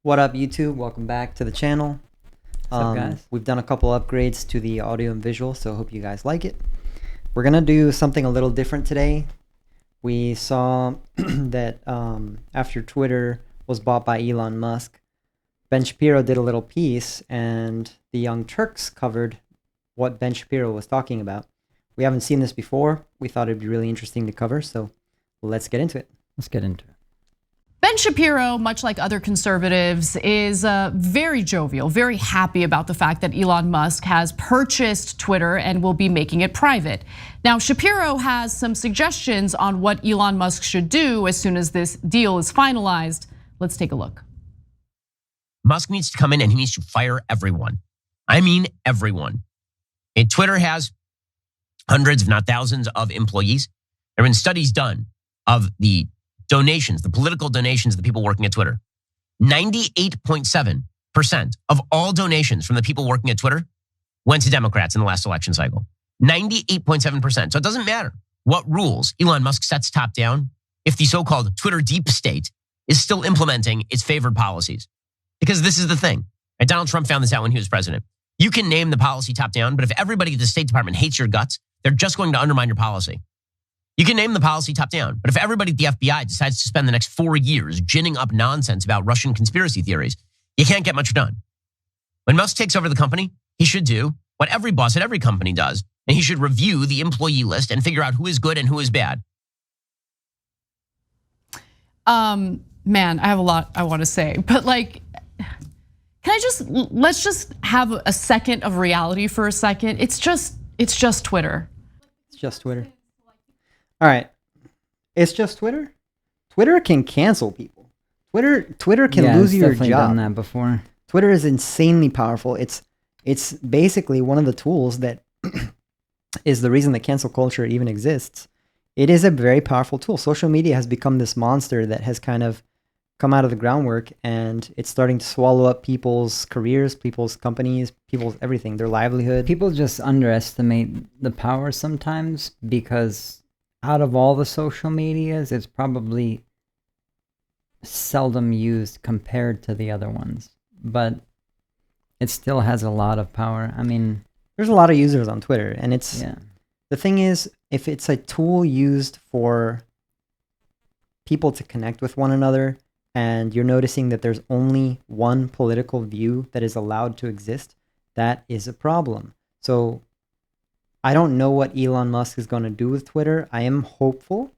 What up, YouTube? Welcome back to the channel. What's up, guys? We've done a couple upgrades to the audio and visual, so I hope you guys like it. We're going to do something a little different today. We saw that after Twitter was bought by Elon Musk, Ben Shapiro did a little piece, and the Young Turks covered what Ben Shapiro was talking about. We haven't seen this before. We thought it'd be really interesting to cover, so let's get into it. Let's get into it. Ben Shapiro, much like other conservatives, is very jovial, very happy about the fact that Elon Musk has purchased Twitter and will be making it private. Now, Shapiro has some suggestions on what Elon Musk should do as soon as this deal is finalized. Let's take a look. Musk needs to come in and he needs to fire everyone. I mean, everyone. And Twitter has hundreds, if not thousands, of employees. There have been studies done of the donations, the political donations of the people working at Twitter. 98.7% of all donations from the people working at Twitter went to Democrats in the last election cycle. 98.7%. So it doesn't matter what rules Elon Musk sets top down if the so-called Twitter deep state is still implementing its favored policies. Because this is the thing. And Donald Trump found this out when he was president. You can name the policy top down, but if everybody at the State Department hates your guts, they're just going to undermine your policy. You can name the policy top down, but if everybody at the FBI decides to spend the next 4 years ginning up nonsense about Russian conspiracy theories, you can't get much done. When Musk takes over the company, he should do what every boss at every company does, and he should review the employee list and figure out who is good and who is bad. Man, I have a lot I want to say, but let's just have a second of reality for a second. It's just Twitter. It's just Twitter. All right. It's just Twitter? Twitter can cancel people. Twitter can lose your job. Done that before. Twitter is insanely powerful. It's basically one of the tools that is the reason that cancel culture even exists. It is a very powerful tool. Social media has become this monster that has kind of come out of the groundwork, and it's starting to swallow up people's careers, people's companies, people's everything, their livelihood. People just underestimate the power sometimes because out of all the social medias, it's probably seldom used compared to the other ones, but it still has a lot of power. I mean, there's a lot of users on Twitter, and yeah. The thing is, if it's a tool used for people to connect with one another, and you're noticing that there's only one political view that is allowed to exist, that is a problem. So I don't know what Elon Musk is going to do with Twitter. I am hopeful,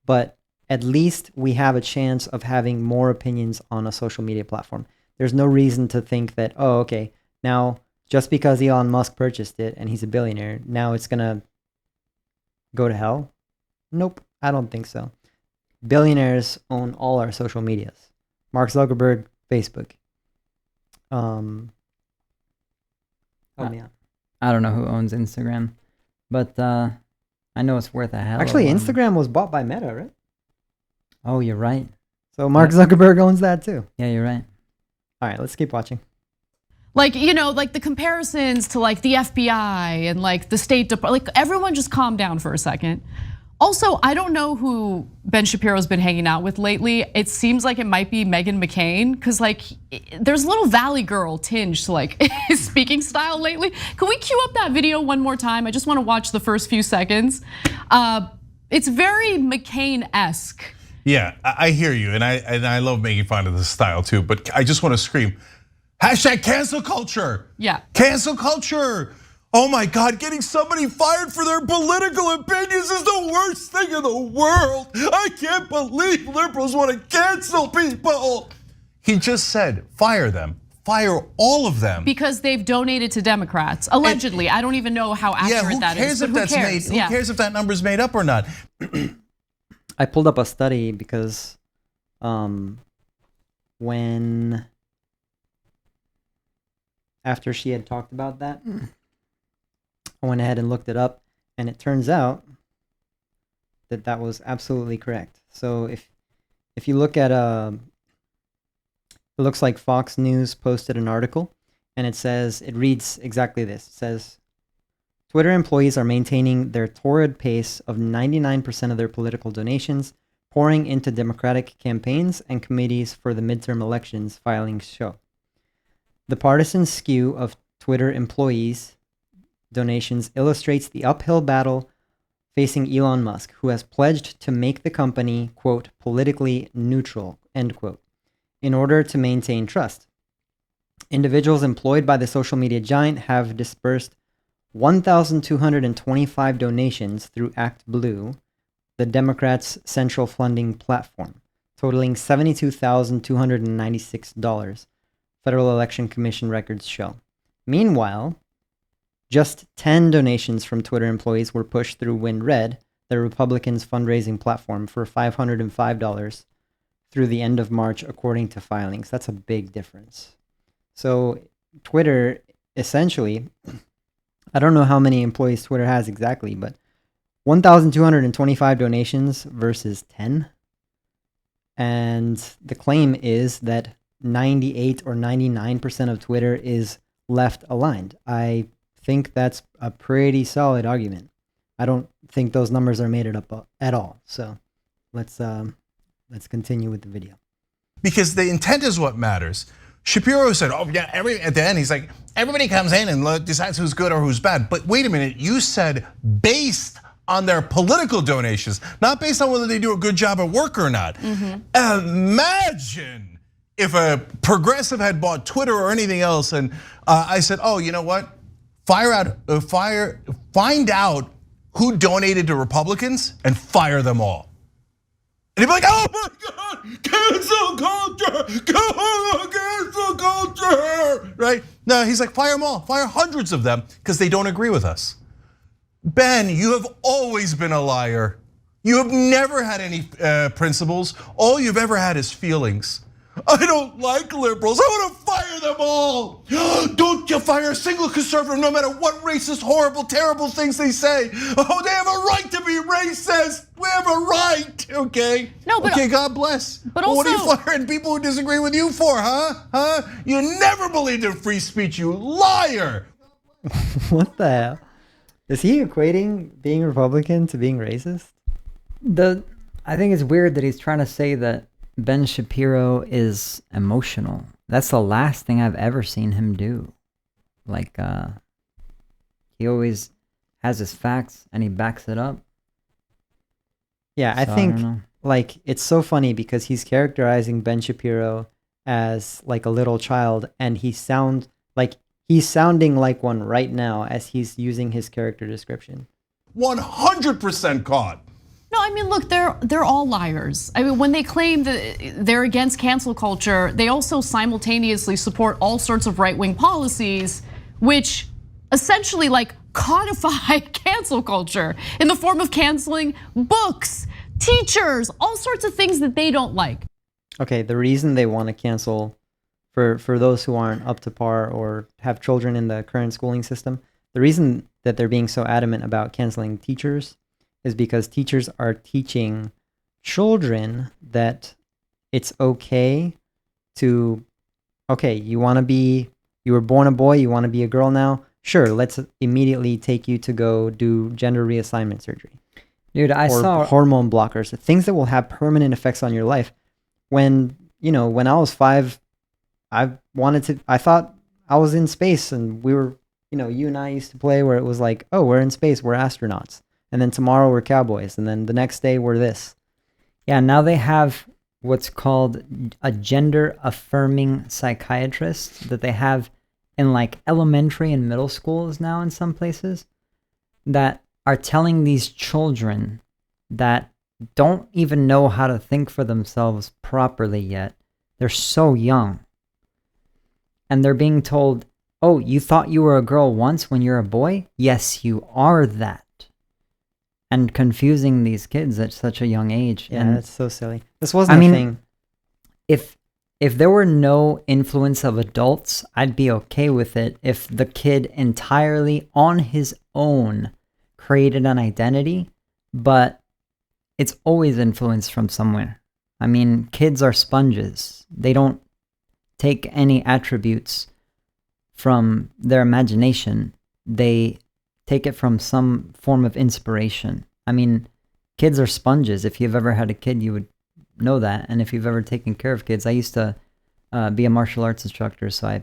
but at least we have a chance of having more opinions on a social media platform. There's no reason to think that, oh, okay, now just because Elon Musk purchased it and he's a billionaire, now it's going to go to hell? Nope, I don't think so. Billionaires own all our social medias. Mark Zuckerberg, Facebook. Help me out. I don't know who owns Instagram, but I know it's worth a hell. Actually, Instagram was bought by Meta, right? Oh, you're right. So Mark Zuckerberg owns that too. Yeah, you're right. All right, let's keep watching. Like the comparisons to the FBI and the State Department, everyone just calm down for a second. Also, I don't know who Ben Shapiro's been hanging out with lately. It seems like it might be Meghan McCain, because there's a little Valley Girl tinge to his speaking style lately. Can we cue up that video one more time? I just want to watch the first few seconds. It's very McCain-esque. Yeah, I hear you, and I love making fun of this style too. But I just want to scream, hashtag cancel culture. Yeah, cancel culture. Oh my God, getting somebody fired for their political opinions is the worst thing in the world. I can't believe liberals want to cancel people. He just said, fire them. Fire all of them. Because they've donated to Democrats, allegedly. I don't even know how accurate that is. Who cares if that number's made up or not? I pulled up a study because after she had talked about that, I went ahead and looked it up, and it turns out that that was absolutely correct. So if you look at it looks like Fox News posted an article, and it reads exactly this. It says, Twitter employees are maintaining their torrid pace of 99% of their political donations pouring into Democratic campaigns and committees for the midterm elections, filings show. The partisan skew of Twitter employees' donations illustrates the uphill battle facing Elon Musk, who has pledged to make the company, quote, politically neutral, end quote, in order to maintain trust. Individuals employed by the social media giant have dispersed 1,225 donations through ActBlue, the Democrats' central funding platform, totaling $72,296, Federal Election Commission records show. Meanwhile, just 10 donations from Twitter employees were pushed through WinRed, the Republicans' fundraising platform, for $505 through the end of March, according to filings. That's a big difference. So Twitter, essentially, I don't know how many employees Twitter has exactly, but 1,225 donations versus 10. And the claim is that 98 or 99% of Twitter is left aligned. I think that's a pretty solid argument. I don't think those numbers are made it up at all. So let's continue with the video. Because the intent is what matters. Shapiro said, oh yeah, at the end, he's like, everybody comes in and decides who's good or who's bad. But wait a minute, you said based on their political donations, not based on whether they do a good job at work or not. Imagine if a progressive had bought Twitter or anything else and I said, oh, you know what? Find out who donated to Republicans and fire them all. And he'd be like, oh my God, cancel culture, cancel culture, right? No, he's like, fire them all, fire hundreds of them because they don't agree with us. Ben, you have always been a liar. You have never had any principles. All you've ever had is feelings. I don't like liberals. I want to fire them all. Don't you fire a single conservative, no matter what racist, horrible, terrible things they say. Oh, they have a right to be racist. We have a right, okay? No, but okay, God bless. But what also, are you firing people who disagree with you for, huh? You never believed in free speech, you liar. What the hell? Is he equating being Republican to being racist? I think it's weird that he's trying to say that Ben Shapiro is emotional. That's the last thing I've ever seen him do. Like, he always has his facts and he backs it up. Yeah, I think like it's so funny because he's characterizing Ben Shapiro as like a little child, and he's sounding like one right now as he's using his character description. 100% caught. No, I mean, look, they're all liars. I mean, when they claim that they're against cancel culture, they also simultaneously support all sorts of right-wing policies, which essentially like codify cancel culture in the form of canceling books, teachers, all sorts of things that they don't like. Okay, the reason they want to cancel, for those who aren't up to par or have children in the current schooling system, the reason that they're being so adamant about canceling teachers is because teachers are teaching children that it's okay to, okay, you were born a boy, you want to be a girl now? Sure, let's immediately take you to go do gender reassignment surgery. Dude, I saw hormone blockers, things that will have permanent effects on your life. When I was 5, I thought I was in space, and we were, you and I used to play where it was like, oh, we're in space, we're astronauts. And then tomorrow we're cowboys. And then the next day we're this. Yeah, now they have what's called a gender affirming psychiatrist that they have in like elementary and middle schools now in some places that are telling these children that don't even know how to think for themselves properly yet. They're so young. And they're being told, oh, you thought you were a girl once when you're a boy? Yes, you are that. And confusing these kids at such a young age. Yeah, and that's so silly. This wasn't a thing. If there were no influence of adults, I'd be okay with it if the kid entirely on his own created an identity, but it's always influenced from somewhere. I mean, kids are sponges. They don't take any attributes from their imagination. They take it from some form of inspiration. I mean, kids are sponges. If you've ever had a kid, you would know that. And if you've ever taken care of kids, I used to be a martial arts instructor, so I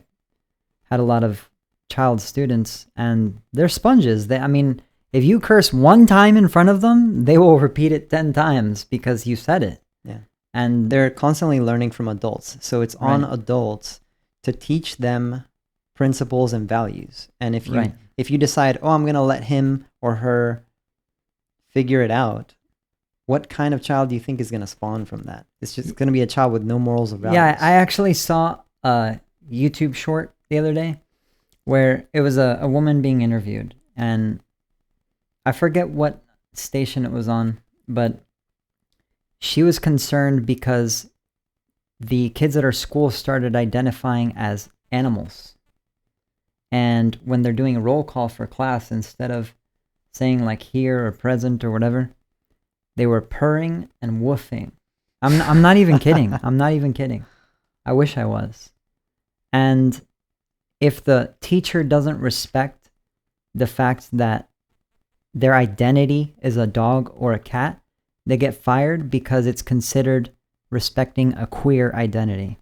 had a lot of child students, and they're sponges. I mean, if you curse one time in front of them, they will repeat it 10 times because you said it. Yeah. And They're constantly learning from adults. So it's on Right. adults to teach them principles and values. And if you Right. if you decide, "Oh, I'm going to let him or her figure it out," what kind of child do you think is going to spawn from that? It's just going to be a child with no morals or values. yeah, I actually saw a YouTube short the other day where it was a woman being interviewed, and I forget what station it was on, but she was concerned because the kids at her school started identifying as animals. And when they're doing a roll call for class, instead of saying like here or present or whatever, they were purring and woofing. I'm not even kidding. I'm not even kidding. I wish I was. And if the teacher doesn't respect the fact that their identity is a dog or a cat, they get fired because it's considered respecting a queer identity.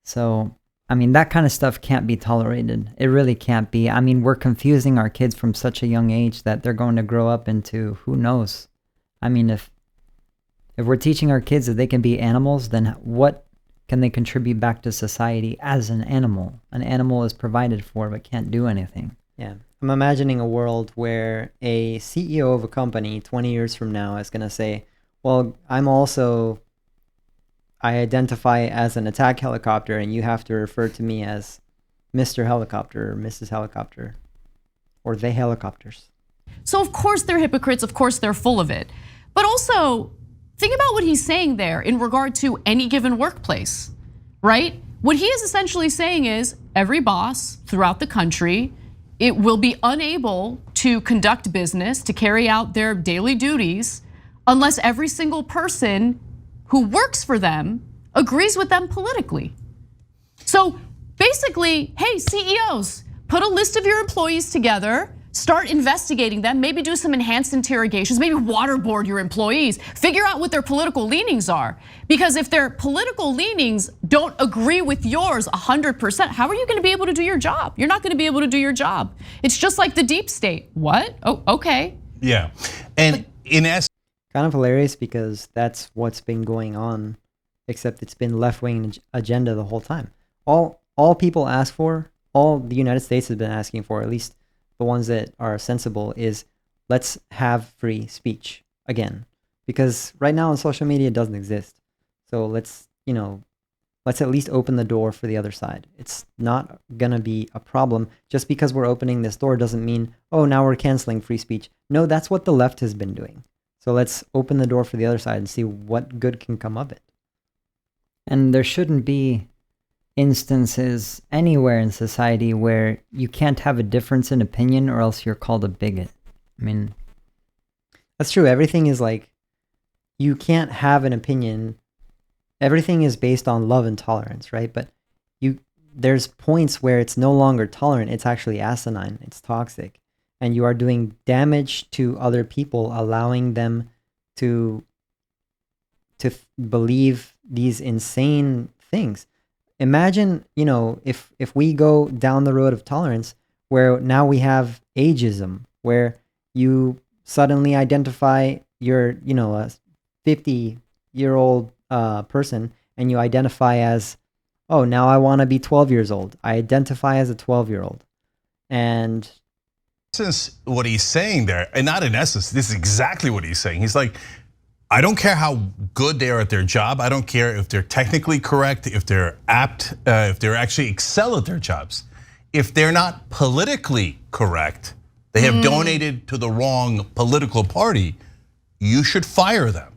So, I mean, that kind of stuff can't be tolerated. It really can't be. I mean, we're confusing our kids from such a young age that they're going to grow up into who knows. I mean, if we're teaching our kids that they can be animals, then what can they contribute back to society as an animal? An animal is provided for but can't do anything. Yeah. I'm imagining a world where a CEO of a company 20 years from now is going to say, well, I identify as an attack helicopter and you have to refer to me as Mr. Helicopter or Mrs. Helicopter or the helicopters. So of course they're hypocrites, of course they're full of it. But also, think about what he's saying there in regard to any given workplace, right? What he is essentially saying is every boss throughout the country, it will be unable to conduct business, to carry out their daily duties, unless every single person who works for them agrees with them politically. So basically, hey, CEOs, put a list of your employees together, start investigating them, maybe do some enhanced interrogations, maybe waterboard your employees, figure out what their political leanings are. Because if their political leanings don't agree with yours 100%, how are you gonna be able to do your job? You're not gonna be able to do your job. It's just like the deep state. What? Oh, okay. Yeah, and in essence, Kind of hilarious because that's what's been going on, except it's been left-wing agenda the whole time. All people ask for, all the United States has been asking for, at least the ones that are sensible, is let's have free speech again. Because right now on social media it doesn't exist. So let's at least open the door for the other side. It's not gonna be a problem. Just because we're opening this door doesn't mean, oh, now we're canceling free speech. No, that's what the left has been doing. So let's open the door for the other side and see what good can come of it. And there shouldn't be instances anywhere in society where you can't have a difference in opinion or else you're called a bigot. I mean, That's true. Everything is like, you can't have an opinion. Everything is based on love and tolerance, right? But there's points where it's no longer tolerant. It's actually asinine. It's toxic. And you are doing damage to other people, allowing them to believe these insane things. Imagine, if we go down the road of tolerance, where now we have ageism, where you suddenly identify you're, a 50-year-old person, and you identify as, oh, now I want to be 12 years old. I identify as a 12-year-old. And since what he's saying there, and not in essence, this is exactly what he's saying. He's like, I don't care how good they are at their job. I don't care if they're technically correct, if they're apt, if they're actually excel at their jobs. If they're not politically correct, they have donated to the wrong political party, you should fire them.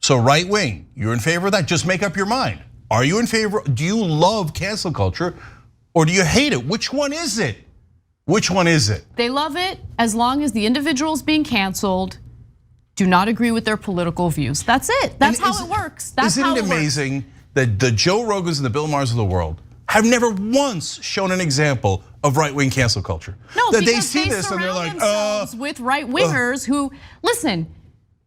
So right wing, you're in favor of that? Just make up your mind. Are you in favor? Do you love cancel culture or do you hate it? Which one is it? Which one is it? They love it as long as the individuals being canceled do not agree with their political views. That's it. That's how it works. That's how it works. Isn't it amazing that the Joe Rogans and the Bill Maher's of the world have never once shown an example of right-wing cancel culture? No, that because they see this and they're like, themselves with right-wingers who, listen,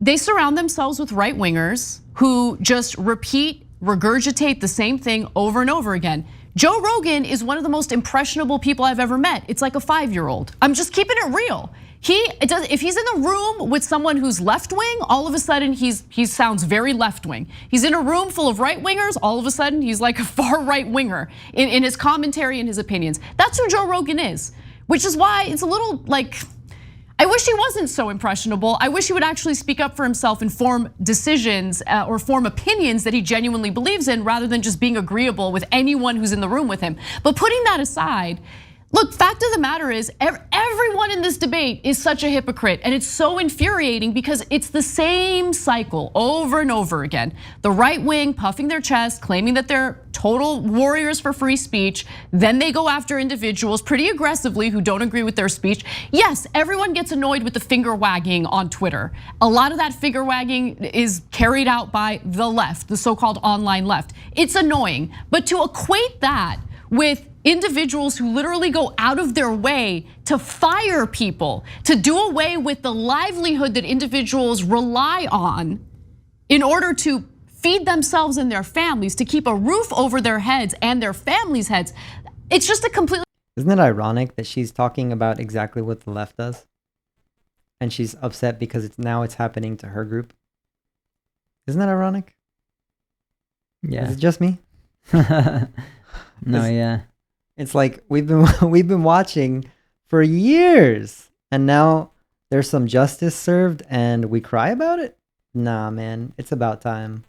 they surround themselves with right wingers who just regurgitate the same thing over and over again. Joe Rogan is one of the most impressionable people I've ever met. It's like a 5-year-old. I'm just keeping it real. If he's in a room with someone who's left wing, all of a sudden he sounds very left wing. He's in a room full of right wingers, all of a sudden he's like a far right winger in his commentary and his opinions. That's who Joe Rogan is, which is why it's a little like, I wish he wasn't so impressionable. I wish he would actually speak up for himself and form decisions or form opinions that he genuinely believes in, rather than just being agreeable with anyone who's in the room with him. But putting that aside, look, fact of the matter is, everyone in this debate is such a hypocrite, and it's so infuriating because it's the same cycle over and over again. The right wing puffing their chest, claiming that they're total warriors for free speech. Then they go after individuals pretty aggressively who don't agree with their speech. Yes, everyone gets annoyed with the finger wagging on Twitter. A lot of that finger wagging is carried out by the left, the so-called online left. It's annoying, but to equate that with individuals who literally go out of their way to fire people, to do away with the livelihood that individuals rely on in order to feed themselves and their families, to keep a roof over their heads and their families' heads. It's just a completely... Isn't it ironic that she's talking about exactly what the left does? And she's upset because it's happening to her group. Isn't that ironic? Yeah. Is it just me? No, yeah. It's like we've been watching for years, and now there's some justice served and we cry about it? Nah, man, it's about time.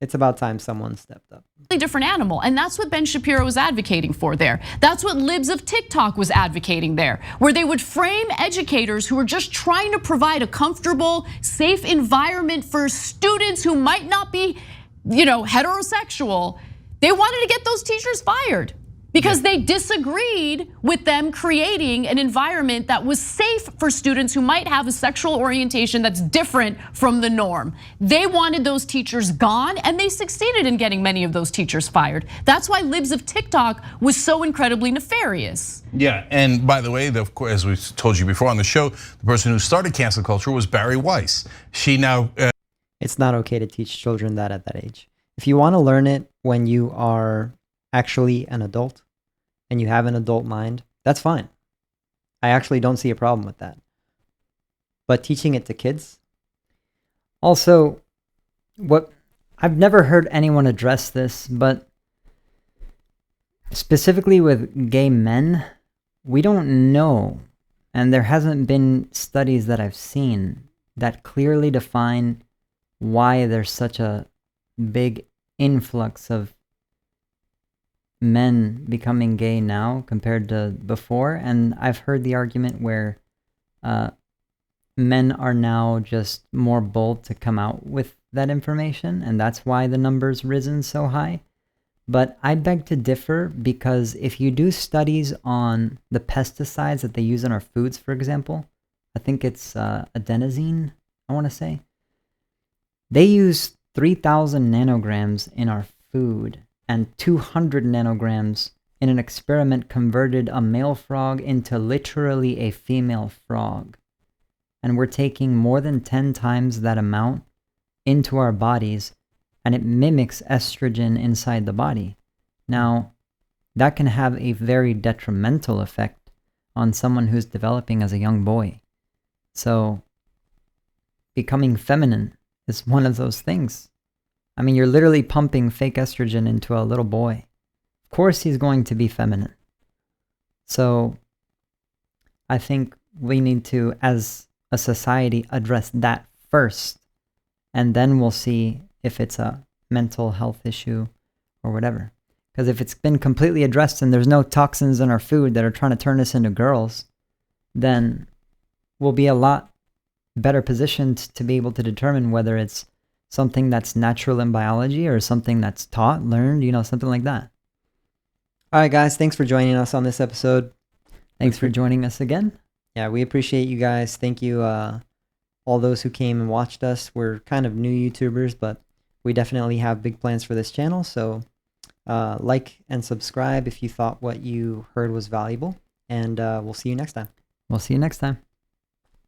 It's about time someone stepped up. Different animal, and that's what Ben Shapiro was advocating for there. That's what Libs of TikTok was advocating there, where they would frame educators who were just trying to provide a comfortable, safe environment for students who might not be, heterosexual. They wanted to get those teachers fired because they disagreed with them creating an environment that was safe for students who might have a sexual orientation that's different from the norm. They wanted those teachers gone, and they succeeded in getting many of those teachers fired. That's why Libs of TikTok was so incredibly nefarious. Yeah, and by the way, as we told you before on the show, the person who started cancel culture was Barry Weiss. She now... It's not okay to teach children that at that age. If you want to learn it when you are actually an adult and you have an adult mind, that's fine. I actually don't see a problem with that. But teaching it to kids? Also, I've never heard anyone address this, but specifically with gay men, we don't know, and there hasn't been studies that I've seen that clearly define why there's such a big influx of men becoming gay now compared to before. And I've heard the argument where men are now just more bold to come out with that information, and that's why the number's risen so high. But I beg to differ, because if you do studies on the pesticides that they use in our foods, for example, I think it's adenosine, I want to say, they use 3,000 nanograms in our food and 200 nanograms in an experiment converted a male frog into literally a female frog. And we're taking more than 10 times that amount into our bodies, and it mimics estrogen inside the body. Now, that can have a very detrimental effect on someone who's developing as a young boy. So, becoming feminine is one of those things. I mean, you're literally pumping fake estrogen into a little boy. Of course he's going to be feminine. So, I think we need to, as a society, address that first, and then we'll see if it's a mental health issue or whatever. Because if it's been completely addressed and there's no toxins in our food that are trying to turn us into girls, then we'll be a lot better positioned to be able to determine whether it's something that's natural in biology or something that's taught, learned, something like that. All right, guys, thanks for joining us on this episode. Thanks for joining us again. Yeah, we appreciate you guys. Thank you, all those who came and watched us. We're kind of new YouTubers, but we definitely have big plans for this channel. So like and subscribe if you thought what you heard was valuable. And we'll see you next time. We'll see you next time.